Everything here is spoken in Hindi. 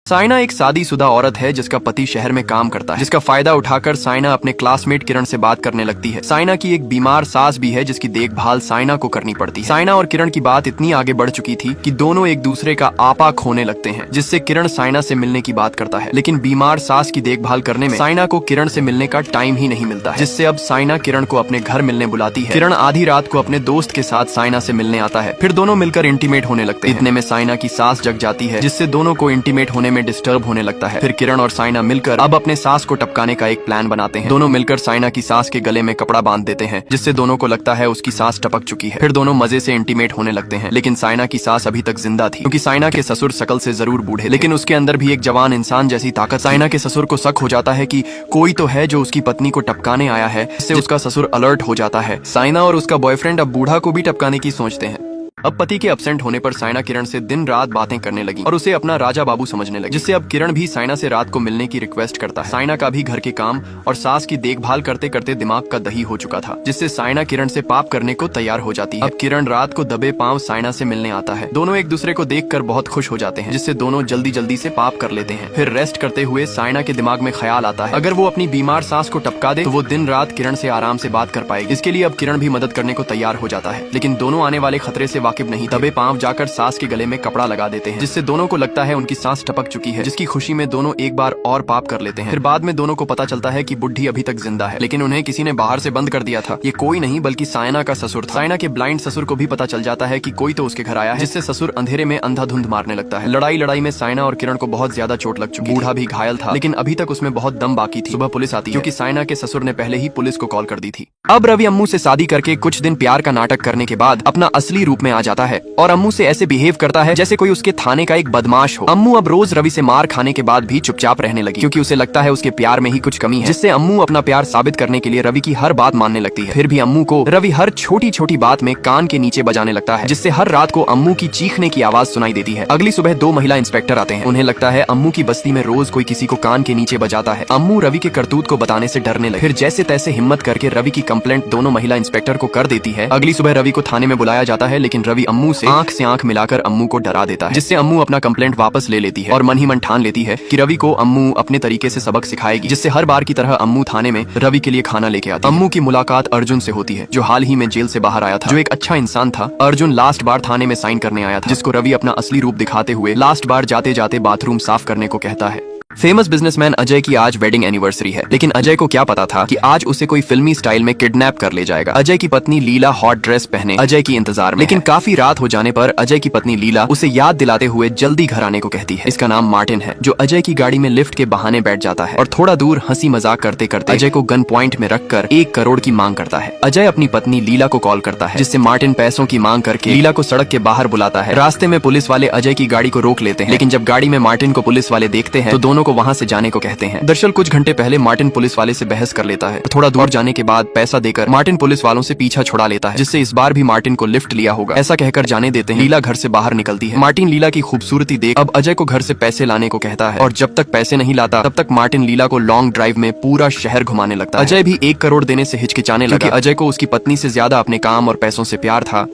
साइना एक शादीशुदा औरत है जिसका पति शहर में काम करता है, जिसका फायदा उठाकर साइना अपने क्लासमेट किरण से बात करने लगती है। साइना की एक बीमार सास भी है जिसकी देखभाल साइना को करनी पड़ती है। साइना और किरण की बात इतनी आगे बढ़ चुकी थी कि दोनों एक दूसरे का आपा खोने लगते हैं, जिससे किरण साइना से मिलने की बात करता है, लेकिन बीमार सास की देखभाल करने में साइना को किरण से मिलने का टाइम ही नहीं मिलता है, जिससे अब साइना किरण को अपने घर मिलने बुलाती है। किरण आधी रात को अपने दोस्त के साथ साइना से मिलने आता है, फिर दोनों मिलकर इंटीमेट होने लगते हैं। इतने में साइना की सास जग जाती है, जिससे दोनों को इंटीमेट होने में डिस्टर्ब होने लगता है। फिर किरण और साइना मिलकर अब अपने सास को टपकाने का एक प्लान बनाते हैं। दोनों मिलकर साइना की सास के गले में कपड़ा बांध देते हैं, जिससे दोनों को लगता है उसकी सास टपक चुकी है। फिर दोनों मजे से इंटीमेट होने लगते हैं, लेकिन साइना की सास अभी तक जिंदा थी, क्योंकि साइना के ससुर शकल से जरूर बूढ़े, लेकिन उसके अंदर भी एक जवान इंसान जैसी ताकत। साइना के ससुर को शक हो जाता है कि कोई तो है जो उसकी पत्नी को टपकाने आया है, जिससे उसका ससुर अलर्ट हो जाता है। साइना और उसका बॉयफ्रेंड अब बूढ़ा को भी टपकाने की सोचते हैं। अब पति के एब्सेंट होने पर साइना किरण से दिन रात बातें करने लगी और उसे अपना राजा बाबू समझने लगी, जिससे अब किरण भी साइना से रात को मिलने की रिक्वेस्ट करता है। साइना का भी घर के काम और सास की देखभाल करते करते दिमाग का दही हो चुका था, जिससे साइना किरण से पाप करने को तैयार हो जाती है। अब किरण रात को दबे पांव साइना से मिलने आता है। दोनों एक दूसरे को देखकर बहुत खुश हो जाते हैं, जिससे दोनों जल्दी जल्दी से पाप कर लेते हैं। फिर रेस्ट करते हुए साइना के दिमाग में ख्याल आता है, अगर वो अपनी बीमार सास को टपका दे तो वो दिन रात किरण से आराम से बात कर पाएगी। इसके लिए अब किरण भी मदद करने को तैयार हो जाता है, लेकिन दोनों आने वाले खतरे से वाकिफ नहीं। दबे पांव जाकर सास के गले में कपड़ा लगा देते हैं, जिससे दोनों को लगता है उनकी सांस टपक चुकी है, जिसकी खुशी में दोनों एक बार और पाप कर लेते हैं। फिर बाद में दोनों को पता चलता है कि बुढ़ी अभी तक जिंदा है, लेकिन उन्हें किसी ने बाहर से बंद कर दिया था। ये कोई नहीं बल्कि साइना का ससुर था। साइना के ब्लाइंड ससुर को भी पता चल जाता है कि कोई तो उसके घर आया है, जिससे ससुर अंधेरे में अंधाधुंध मारने लगता है। लड़ाई में साइना और किरण को बहुत ज्यादा चोट लग चुकी। बूढ़ा भी घायल था, लेकिन अभी तक उसमें बहुत दम बाकी थी। सुबह पुलिस आती है, क्योंकि साइना के ससुर ने पहले ही पुलिस को कॉल कर दी थी। अब रवि अम्मू से शादी करके कुछ दिन प्यार का नाटक करने के बाद अपना असली रूप में आ जाता है और अम्मू से ऐसे बिहेव करता है जैसे कोई उसके थाने का एक बदमाश हो। अम्मू अब रोज रवि से मार खाने के बाद भी चुपचाप रहने लगी, क्योंकि उसे लगता है उसके प्यार में ही कुछ कमी है, जिससे अम्मू अपना प्यार साबित करने के लिए रवि की हर बात मानने लगती है। फिर भी अम्मू को रवि हर छोटी छोटी बात में कान के नीचे बजाने लगता है, जिससे हर रात को अम्मू की चीखने की आवाज सुनाई देती है। अगली सुबह 2 महिला इंस्पेक्टर आते हैं। उन्हें लगता है अम्मू की बस्ती में रोज कोई किसी को कान के नीचे बजाता है। अम्मू रवि के करतूत को बताने से डरने लगी। फिर जैसे तैसे हिम्मत करके रवि की कंप्लेंट दोनों महिला इंस्पेक्टर को कर देती है। अगली सुबह रवि को थाने में बुलाया जाता है, लेकिन रवि अम्मू से आंख मिलाकर अम्मू को डरा देता है, जिससे अम्मू अपना कंप्लेंट वापस ले लेती है और मन ही मन ठान लेती है कि रवि को अम्मू अपने तरीके से सबक सिखाएगी, जिससे हर बार की तरह अम्मू थाने में रवि के लिए खाना लेके आती है। अम्मू की मुलाकात अर्जुन से होती है, जो हाल ही में जेल से बाहर आया था, जो एक अच्छा इंसान था। अर्जुन लास्ट बार थाने में साइन करने आया था, जिसको रवि अपना असली रूप दिखाते हुए लास्ट बार जाते जाते बाथरूम साफ करने को कहता है। फेमस बिजनेसमैन अजय की आज वेडिंग एनिवर्सरी है, लेकिन अजय को क्या पता था कि आज उसे कोई फिल्मी स्टाइल में किडनैप कर ले जाएगा। अजय की पत्नी लीला हॉट ड्रेस पहने अजय की इंतजार में, लेकिन काफी रात हो जाने पर अजय की पत्नी लीला उसे याद दिलाते हुए जल्दी घर आने को कहती है। इसका नाम मार्टिन है, जो अजय की गाड़ी में लिफ्ट के बहाने बैठ जाता है और थोड़ा दूर हंसी मजाक करते करते अजय को गन पॉइंट में रखकर 1 करोड़ की मांग करता है। अजय अपनी पत्नी लीला को कॉल करता है, जिससे मार्टिन पैसों की मांग करके लीला को सड़क के बाहर बुलाता है। रास्ते में पुलिस वाले अजय की गाड़ी को रोक लेते हैं, लेकिन जब गाड़ी में मार्टिन को पुलिस वाले देखते हैं तो दोनों को वहाँ से जाने को कहते हैं। दरअसल कुछ घंटे पहले मार्टिन पुलिस वाले से बहस कर लेता है। थोड़ा दूर जाने के बाद पैसा देकर मार्टिन पुलिस वालों से पीछा छुड़ा लेता है, जिससे इस बार भी मार्टिन को लिफ्ट लिया होगा, ऐसा कहकर जाने देते हैं। लीला घर से बाहर निकलती है। मार्टिन लीला की खूबसूरती देख अब अजय को घर से पैसे लाने को कहता है, और जब तक पैसे नहीं लाता तब तक मार्टिन लीला को लॉन्ग ड्राइव में पूरा शहर घुमाने लगता है। अजय भी 1 करोड़ देने से हिचकिचाने लगा, क्योंकि अजय को उसकी पत्नी से ज्यादा अपने काम और पैसों से प्यार था।